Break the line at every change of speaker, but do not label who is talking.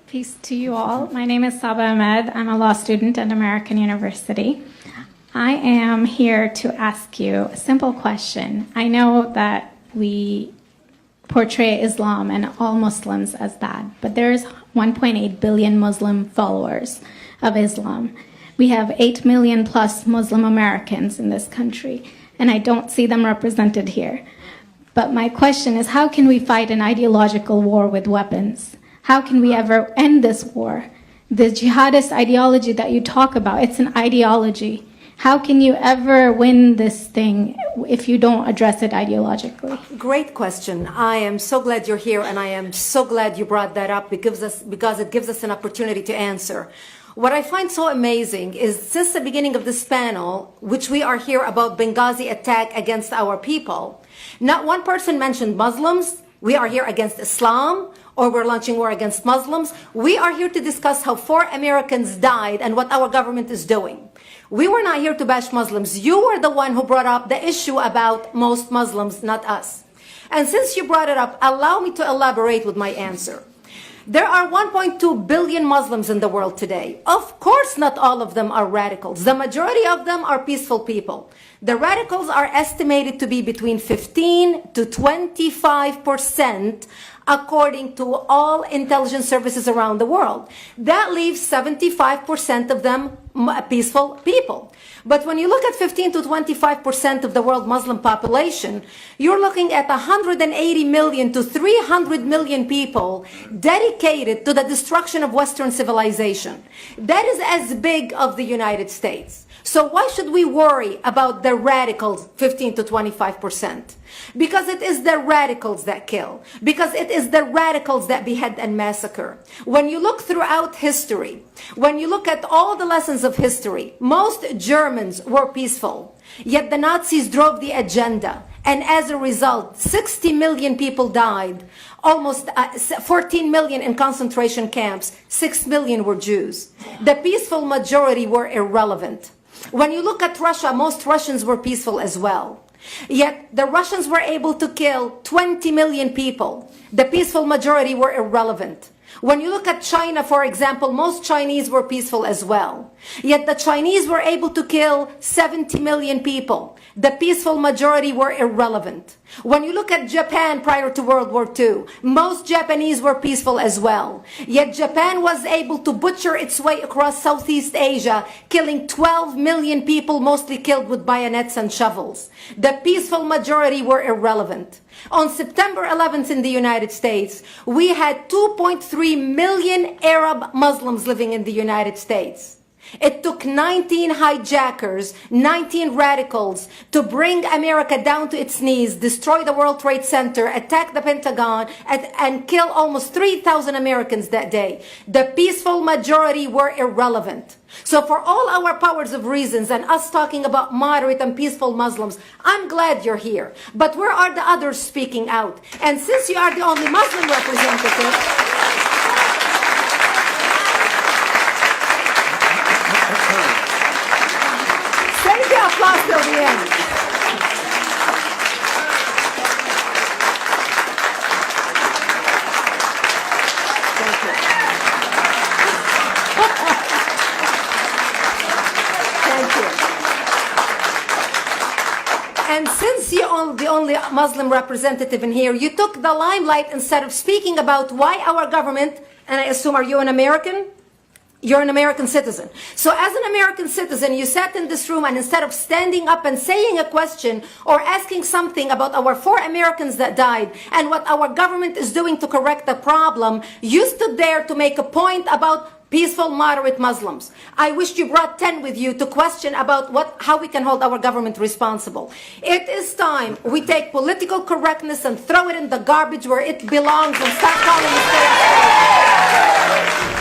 Peace to you all. My name is Saba Ahmed. I'm a law student at American University. I am here to ask you a simple question. I know that we portray Islam and all Muslims as bad, but there's 1.8 billion Muslim followers of Islam. We have 8 million plus Muslim Americans in this country, and I don't see them represented here. But my question is, how can we fight an ideological war with weapons? How can we ever end this war? The jihadist ideology that you talk about, it's an ideology. How can you ever win this thing if you don't address it ideologically?
Great question. I am so glad you're here, and I am so glad you brought that up because it gives us an opportunity to answer. What I find so amazing is since the beginning of this panel, which we are here about Benghazi attack against our people, not one person mentioned Muslims. We are here against Islam, or we're launching war against Muslims. We are here to discuss how 4 Americans died and what our government is doing. We were not here to bash Muslims. You were the one who brought up the issue about most Muslims, not us. And since you brought it up, allow me to elaborate with my answer. There are 1.2 billion Muslims in the world today. Of course, not all of them are radicals. The majority of them are peaceful people. The radicals are estimated to be between 15 to 25%, according to all intelligence services around the world. That leaves 75% of them peaceful people. But when you look at 15 to 25% of the world Muslim population, you're looking at 180 million to 300 million people dedicated to the destruction of Western civilization. That is as big of the United States. So why should we worry about the radicals, 15 to 25%? Because it is the radicals that kill. Because it is the radicals that behead and massacre. When you look throughout history, when you look at all the lessons of history, most Germans were peaceful. Yet the Nazis drove the agenda. And as a result, 60 million people died. Almost 14 million in concentration camps. 6 million were Jews. The peaceful majority were irrelevant. When you look at Russia, most Russians were peaceful as well. Yet the Russians were able to kill 20 million people. The peaceful majority were irrelevant. When you look at China, for example, most Chinese were peaceful as well. Yet the Chinese were able to kill 70 million people. The peaceful majority were irrelevant. When you look at Japan prior to World War II, most Japanese were peaceful as well. Yet Japan was able to butcher its way across Southeast Asia, killing 12 million people, mostly killed with bayonets and shovels. The peaceful majority were irrelevant. On September 11th in the United States, we had 2.3 million Arab Muslims living in the United States. It took 19 hijackers, 19 radicals to bring America down to its knees, destroy the World Trade Center, attack the Pentagon, and kill almost 3,000 Americans that day. The peaceful majority were irrelevant. So for all our powers of reasons and us talking about moderate and peaceful Muslims, I'm glad you're here. But where are the others speaking out? And since you are the only Muslim representative, applause till the end. Thank you. Thank you. And since you're the only Muslim representative in here, you took the limelight instead of speaking about why our government, and I assume, are you an American? You're an American citizen. So as an American citizen, you sat in this room and instead of standing up and saying a question or asking something about our 4 Americans that died and what our government is doing to correct the problem, you stood there to make a point about peaceful, moderate Muslims. I wish you brought 10 with you to question about how we can hold our government responsible. It is time we take political correctness and throw it in the garbage where it belongs and stop calling it